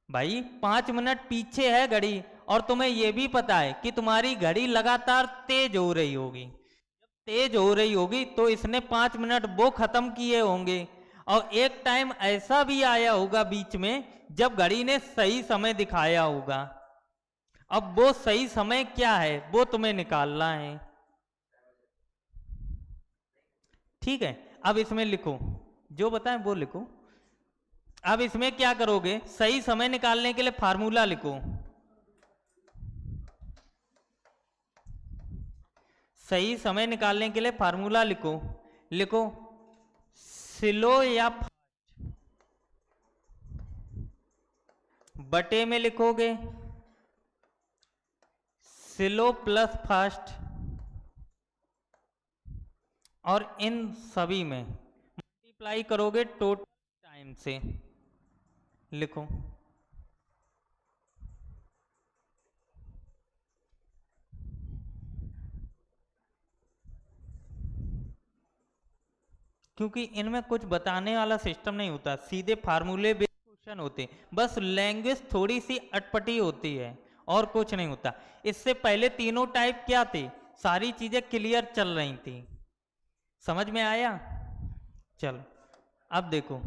भाई 5 मिनट पीछे है घड़ी और तुम्हें यह भी पता है कि तुम्हारी घड़ी लगातार तेज हो रही होगी। जब तेज हो रही होगी तो इसने 5 मिनट वो खत्म किए होंगे, और एक टाइम ऐसा भी आया होगा बीच में जब घड़ी ने सही समय दिखाया होगा। अब वो सही समय क्या है वो तुम्हें निकालना है, ठीक है। अब इसमें लिखो, जो बताएं वो लिखो। अब इसमें क्या करोगे, सही समय निकालने के लिए फार्मूला लिखो। सही समय निकालने के लिए फार्मूला लिखो। लिखो स्लो या फास्ट, बटे में लिखोगे स्लो प्लस फास्ट, और इन सभी में मल्टीप्लाई करोगे टोटल टाइम से। लिखो क्योंकि इनमें कुछ बताने वाला सिस्टम नहीं होता, सीधे फार्मूले बेस्ड क्वेश्चन होते, बस लैंग्वेज थोड़ी सी अटपटी होती है और कुछ नहीं होता। इससे पहले तीनों टाइप क्या थे, सारी चीजें क्लियर चल रही थी। समझ में आया? चलो अब देखो,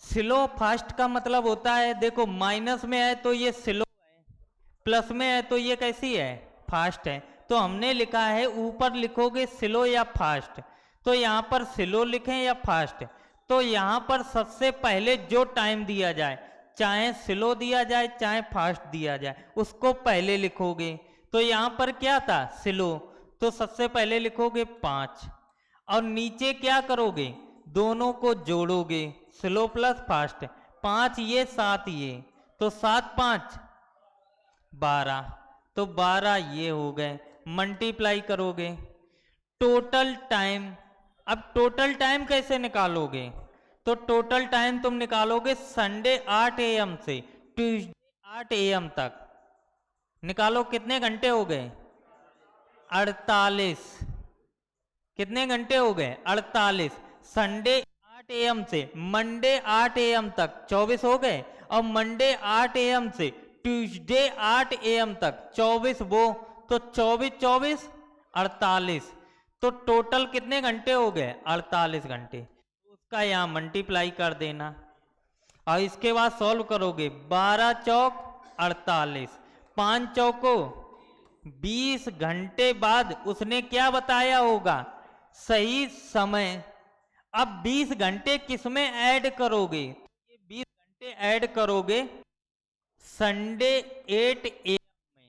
स्लो फास्ट का मतलब होता है, देखो माइनस में है तो ये स्लो है, प्लस में है तो ये कैसी है, फास्ट है। तो हमने लिखा है, ऊपर लिखोगे स्लो या फास्ट, तो यहाँ पर स्लो लिखें या फास्ट, तो यहाँ पर सबसे पहले जो टाइम दिया जाए, चाहे स्लो दिया जाए चाहे फास्ट दिया जाए, उसको पहले लिखोगे। तो यहाँ पर क्या था, स्लो, तो सबसे पहले लिखोगे 5, और नीचे क्या करोगे, दोनों को जोड़ोगे, स्लो प्लस फास्ट, 5 ये 7 ये, तो 7 5 12, तो 12 ये हो गए, मल्टीप्लाई करोगे टोटल टाइम। अब टोटल टाइम कैसे निकालोगे, तो टोटल टाइम तुम निकालोगे संडे 8 AM से ट्यूसडे 8 AM तक, निकालो कितने घंटे हो गए, 48। कितने घंटे हो गए, 48। संडे 8 AM से मंडे 8 AM तक 24 हो गए, और मंडे 8 AM से ट्यूसडे 8 AM तक 24, वो तो 24 24 48, तो टोटल कितने घंटे हो गए, 48 घंटे। उसका यहाँ मल्टीप्लाई कर देना, और इसके बाद सॉल्व करोगे, 12 चौक 48, 5 चौको 20 घंटे बाद उसने क्या बताया होगा, सही समय। अब 20 घंटे किसमें ऐड करोगे, ये 20 घंटे ऐड करोगे संडे 8 AM में,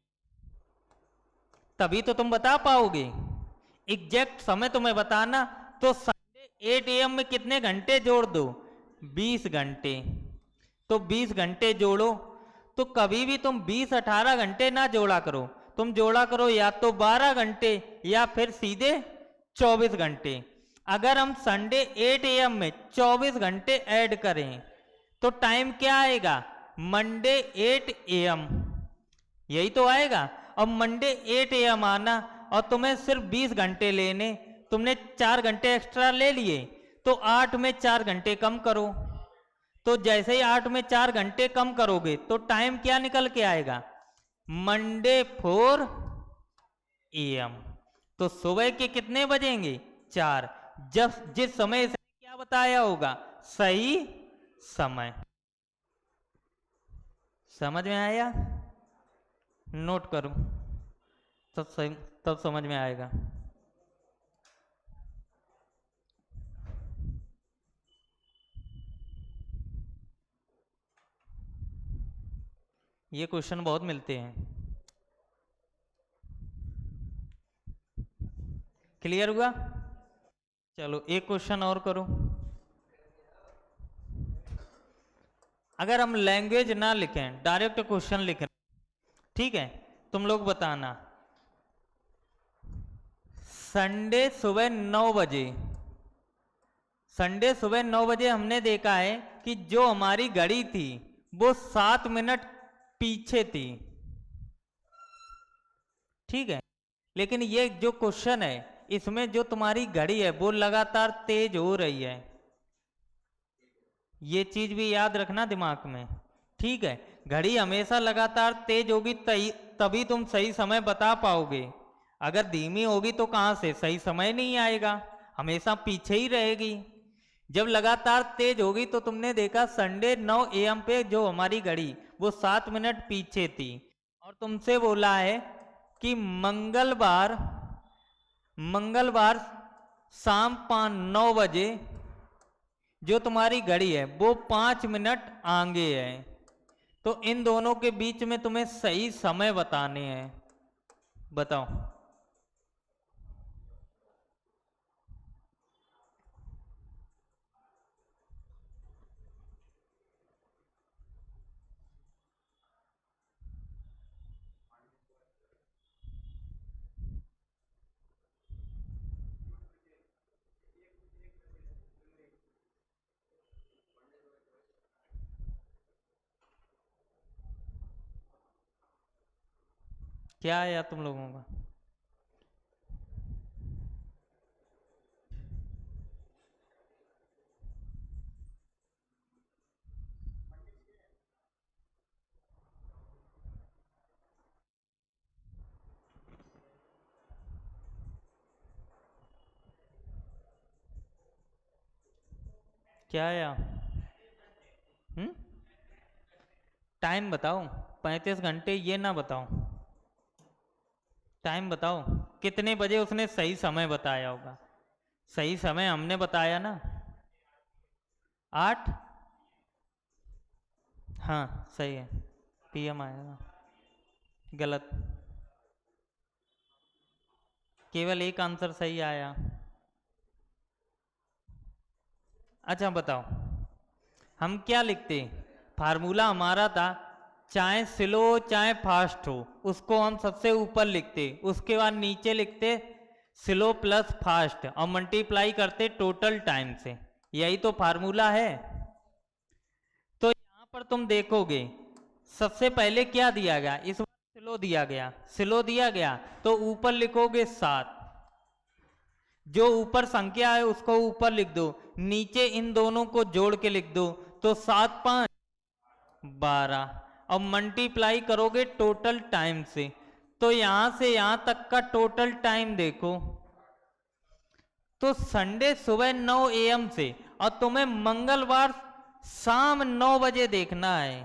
तभी तो तुम बता पाओगे। एग्जैक्ट समय तुम्हें बताना, तो संडे 8 AM में कितने घंटे जोड़ दो, 20 घंटे, तो 20 घंटे जोड़ो। तो कभी भी तुम 20-18 घंटे ना जोड़ा करो, तुम जोड़ा करो या तो 12 घंटे या फिर सीधे 24 घंटे। अगर हम संडे 8 AM में 24 घंटे ऐड करें तो टाइम क्या आएगा, मंडे 8 AM, यही तो आएगा। अब मंडे 8 AM आना, और तुम्हें सिर्फ 20 घंटे लेने, तुमने 4 घंटे एक्स्ट्रा ले लिए, तो 8 में 4 घंटे कम करो, तो जैसे ही 8 में 4 घंटे कम करोगे तो टाइम क्या निकल के आएगा, मंडे 4 AM। तो सुबह के कितने बजेंगे, 4, जब जिस समय इसने क्या बताया होगा, सही समय। समझ में आया, नोट करो, तब सही, तब समझ में आएगा। ये क्वेश्चन बहुत मिलते हैं। क्लियर हुआ? चलो एक क्वेश्चन और करो। अगर हम लैंग्वेज ना लिखें, डायरेक्ट क्वेश्चन लिखें, ठीक है, तुम लोग बताना, संडे सुबह 9 बजे, संडे सुबह 9 बजे हमने देखा है कि जो हमारी घड़ी थी वो 7 मिनट पीछे थी, ठीक है। लेकिन ये जो क्वेश्चन है, इसमें जो तुम्हारी घड़ी है वो लगातार तेज हो रही है, ये चीज भी याद रखना दिमाग में, ठीक है। घड़ी हमेशा लगातार तेज होगी तभी तुम सही समय बता पाओगे, अगर धीमी होगी तो कहाँ से सही समय नहीं आएगा, हमेशा पीछे ही रहेगी। जब लगातार तेज होगी, तो तुमने देखा संडे 9 AM पे जो हमारी घड़ी वो 7 मिनट पीछे थी, और तुमसे बोला है कि मंगलवार मंगलवार शाम 9 बजे जो तुम्हारी घड़ी है वो 5 मिनट आगे है, तो इन दोनों के बीच में तुम्हें सही समय बताने हैं, बताओ। क्या आया तुम लोगों का? क्या आया? टाइम बताओ। 35 घंटे ये ना बताओ, टाइम बताओ। कितने बजे उसने सही समय बताया होगा? सही समय हमने बताया ना, 8। हाँ सही है, PM आएगा। गलत, केवल एक आंसर सही आया। अच्छा बताओ, हम क्या लिखते? फार्मूला हमारा था चाहे स्लो चाहे फास्ट हो उसको हम सबसे ऊपर लिखते, उसके बाद नीचे लिखते स्लो प्लस फास्ट और मल्टीप्लाई करते टोटल टाइम से। यही तो फार्मूला है। तो यहां पर तुम देखोगे सबसे पहले क्या दिया गया, इस बार स्लो दिया गया, स्लो दिया गया तो ऊपर लिखोगे 7। जो ऊपर संख्या है उसको ऊपर लिख दो, नीचे इन दोनों को जोड़ के लिख दो, तो 7 5 12 और मल्टीप्लाई करोगे टोटल टाइम से। तो यहां से यहां तक का टोटल टाइम देखो, तो संडे सुबह 9 AM से और तुम्हें मंगलवार शाम 9 बजे देखना है।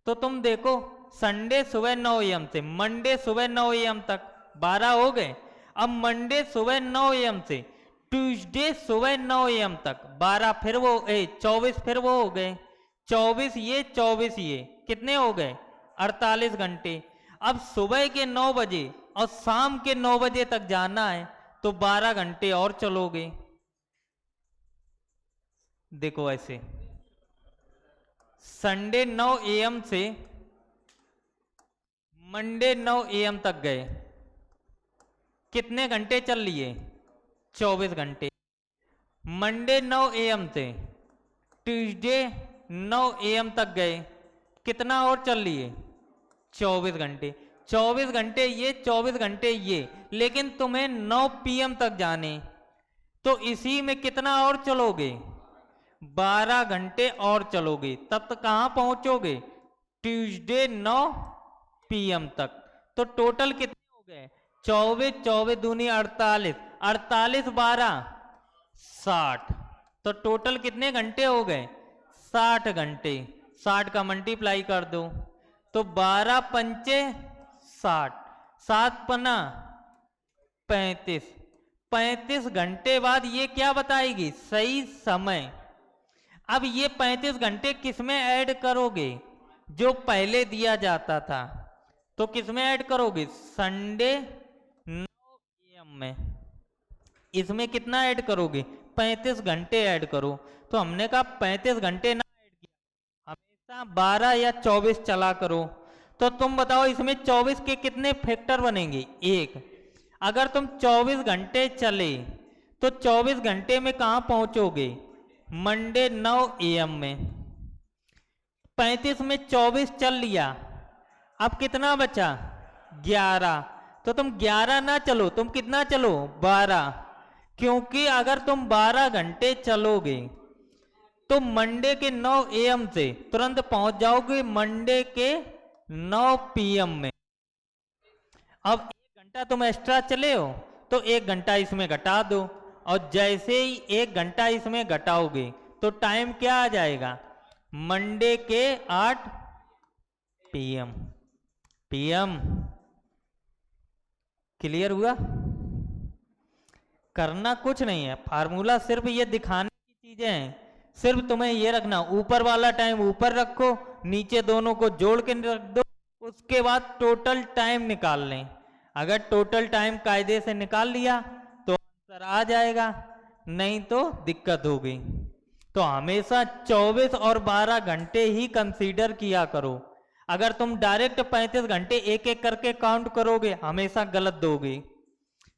तो तुम देखो संडे सुबह 9 AM से मंडे सुबह 9 AM तक 12 हो गए। अब मंडे सुबह 9 AM से ट्यूसडे सुबह 9 AM तक 12 फिर वो 24 फिर वो हो गए 24 ये 24 ये कितने हो गए 48 घंटे। अब सुबह के 9 बजे और शाम के 9 बजे तक जाना है तो 12 घंटे और चलोगे। देखो ऐसे संडे 9 AM से मंडे 9 AM तक गए, कितने घंटे चल लिए 24 घंटे। मंडे 9 AM से ट्यूसडे 9 AM तक गए, कितना और चल लिए 24 घंटे। 24 घंटे ये 24 घंटे ये, लेकिन तुम्हें 9 PM तक जाने, तो इसी में कितना और चलोगे 12 घंटे और चलोगे, तब तक कहां पहुंचोगे ट्यूसडे 9 PM तक। तो टोटल कितने हो गए 24 24 दूनी 48 48 12 60। तो टोटल कितने घंटे हो गए 60 घंटे। 60 का मल्टीप्लाई कर दो तो 12 पंचे 60 7 पना 35 35 घंटे बाद ये क्या बताएगी सही समय। अब ये 35 घंटे किस में ऐड करोगे जो पहले दिया जाता था, तो किस में ऐड करोगे संडे 9 AM में। इसमें कितना ऐड करोगे 35 घंटे ऐड करो। तो हमने कहा 35 घंटे ना ऐड किया, हमेशा 12 या 24 चला करो। तो तुम बताओ इसमें 24 के कितने फैक्टर बनेंगे 1। अगर तुम 24 घंटे चले तो 24 घंटे में कहां पहुंचोगे मंडे 9 AM में। 35 में 24 चल लिया, अब कितना बचा 11। तो तुम 11 ना चलो, तुम कितना चलो 12, क्योंकि अगर तुम 12 घंटे चलोगे तो मंडे के 9 AM से तुरंत पहुंच जाओगे मंडे के 9 PM में। अब 1 घंटा तुम एक्स्ट्रा चले हो तो 1 घंटा इसमें घटा दो, और जैसे ही 1 घंटा इसमें घटाओगे तो टाइम क्या आ जाएगा मंडे के 8 PM। क्लियर हुआ? करना कुछ नहीं है, फार्मूला सिर्फ ये दिखाने की चीजें हैं। सिर्फ तुम्हें ये रखना ऊपर वाला टाइम ऊपर रखो, नीचे दोनों को जोड़ के रख दो, उसके बाद टोटल टाइम निकाल लें। अगर टोटल टाइम कायदे से निकाल लिया तो आंसर आ जाएगा, नहीं तो दिक्कत होगी। तो हमेशा 24 और 12 घंटे ही कंसीडर किया करो। अगर तुम डायरेक्ट 35 घंटे एक एक करके काउंट करोगे हमेशा गलत दोगे।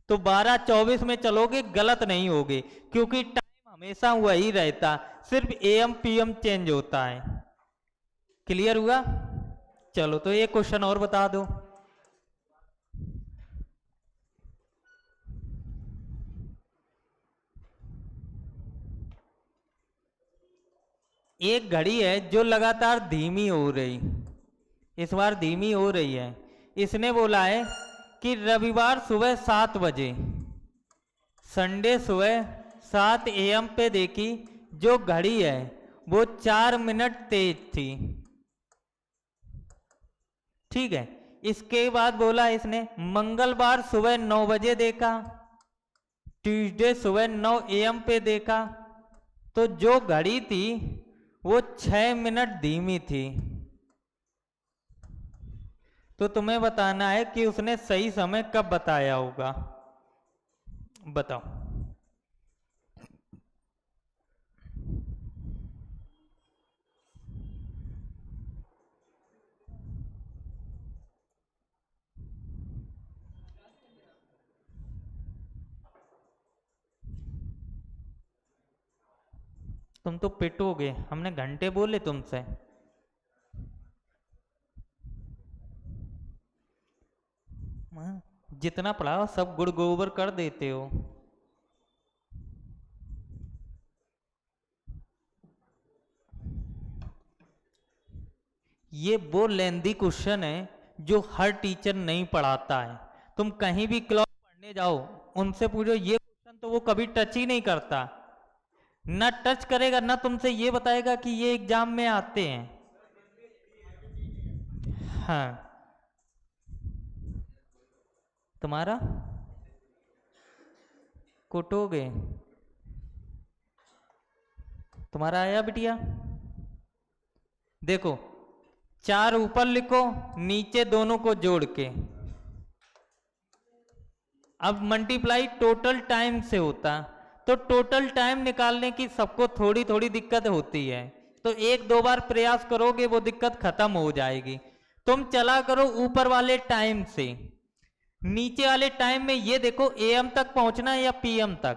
तो 12 24 में चलोगे गलत नहीं होगे, क्योंकि टाइम हमेशा वही रहता, सिर्फ AM PM चेंज होता है। क्लियर हुआ? चलो तो एक क्वेश्चन और बता दो। एक घड़ी है जो लगातार धीमी हो रही, इस बार धीमी हो रही है। इसने बोला है कि रविवार सुबह 7 बजे, संडे सुबह 7 AM पे देखी जो घड़ी है वो 4 मिनट तेज थी। ठीक है, इसके बाद बोला इसने मंगलवार सुबह 9 बजे देखा, ट्यूसडे सुबह 9 AM पे देखा, तो जो घड़ी थी वो 6 मिनट धीमी थी। तो तुम्हें बताना है कि उसने सही समय कब बताया होगा, बताओ। तुम तो पिटोगे, हमने घंटे बोले तुमसे। जितना पढ़ाओ सब गुड़ गोबर कर देते हो। ये वो लेंदी क्वेश्चन है जो हर टीचर नहीं पढ़ाता है। तुम कहीं भी क्लास पढ़ने जाओ, उनसे पूछो ये क्वेश्चन, तो वो कभी टच ही नहीं करता। ना टच करेगा, ना तुमसे ये बताएगा कि ये एग्जाम में आते हैं। हाँ, तुम्हारा कुटोगे। तुम्हारा आया बिटिया? देखो, 4 ऊपर लिखो, नीचे दोनों को जोड़ के। अब मल्टीप्लाई टोटल टाइम से होता, तो टोटल टाइम निकालने की सबको थोड़ी थोड़ी दिक्कत होती है, तो 1-2 बार प्रयास करोगे वो दिक्कत खत्म हो जाएगी। तुम चला करो ऊपर वाले टाइम से, नीचे वाले टाइम में ये देखो AM तक पहुंचना है या PM तक,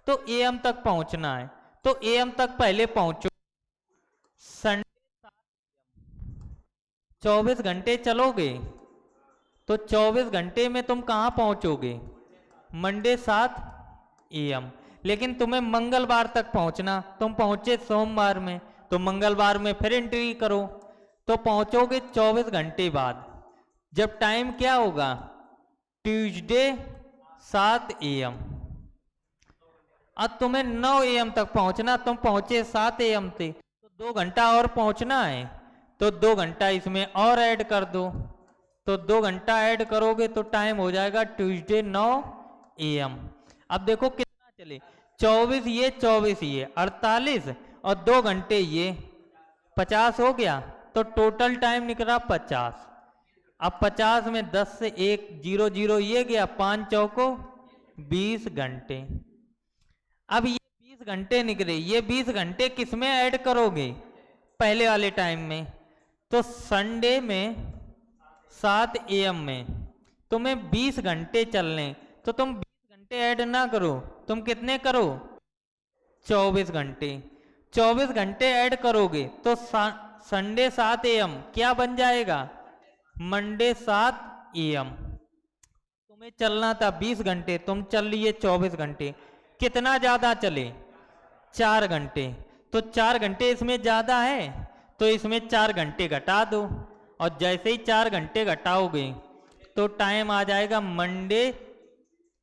तो AM तक पहुंचना है, तो AM तक पहले पहुंचो। संडे 24 घंटे चलोगे, तो 24 घंटे में तुम कहां पहुंचोगे? Monday 7 AM। लेकिन तुम्हें मंगलवार तक पहुंचना, तुम पहुंचे सोमवार में, तो मंगलवार में फिर एंट्री करो, तो पहुंचोगे 24 घंटे बाद। जब टाइम क्या होगा? Tuesday 7 AM। अब तुम्हें 9 AM तक पहुंचना, तुम पहुंचे 7 AM थे, तो 2 घंटा और पहुंचना है, तो 2 घंटा इसमें और ऐड कर दो, तो 2 घंटा ऐड करोगे तो टाइम हो जाएगा ट्यूसडे 9 AM। अब देखो कितना चले, 24 ये 24 ये 48 और 2 घंटे ये 50 हो गया, तो टोटल टाइम निकला 50। अब 50 में 10 से 1 0 0 ये गया, 5 चौको 20 घंटे। अब ये 20 घंटे निकले, ये 20 घंटे किस में ऐड करोगे? पहले वाले टाइम में। तो संडे में 7 AM में तुम्हें 20 घंटे चलने, तो तुम 20 घंटे ऐड ना करो, तुम कितने करो? 24 घंटे। 24 घंटे ऐड करोगे तो संडे 7 AM क्या बन जाएगा? Monday 7 AM। तुम्हें चलना था 20 घंटे, तुम चल लिए 24 घंटे। कितना ज्यादा चले? 4 घंटे। तो 4 घंटे इसमें ज्यादा है, तो इसमें 4 घंटे घटा दो, और जैसे ही 4 घंटे घटाओगे तो टाइम आ जाएगा मंडे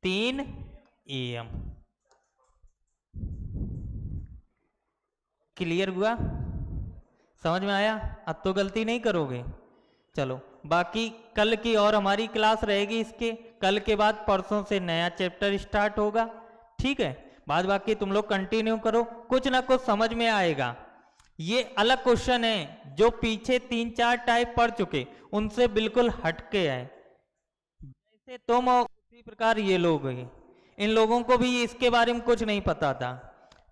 3 AM। क्लियर हुआ? समझ में आया? अब तो गलती नहीं करोगे। चलो, बाकी कल की और हमारी क्लास रहेगी इसके, कल के बाद परसों से नया चैप्टर स्टार्ट होगा। ठीक है, बाद बाकी तुम लोग कंटिन्यू करो, कुछ ना कुछ समझ में आएगा। ये अलग क्वेश्चन है जो पीछे 3-4 टाइप पढ़ चुके, उनसे बिल्कुल हटके है। जैसे तुम और उसी प्रकार ये लोग हैं, इन लोगों को भी इसके बारे में कुछ नहीं पता था।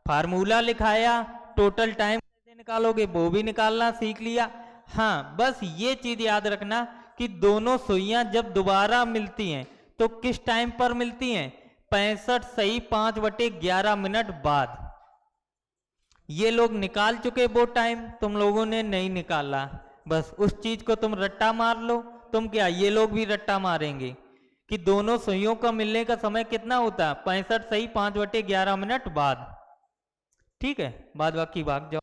फार्मूला लिखाया, टोटल टाइम कैसे निकालोगे वो भी निकालना सीख लिया। हाँ, बस ये चीज याद रखना कि दोनों सुइयां जब दोबारा मिलती हैं तो किस टाइम पर मिलती हैं? 65 सही 5/11 मिनट बाद। ये लोग निकाल चुके वो टाइम, तुम लोगों ने नहीं निकाला, बस उस चीज को तुम रट्टा मार लो। तुम क्या, ये लोग भी रट्टा मारेंगे कि दोनों सुइयों का मिलने का समय कितना होता है? 65 सही 5/11 मिनट बाद। ठीक है, बाद बाकी भाग जाओ।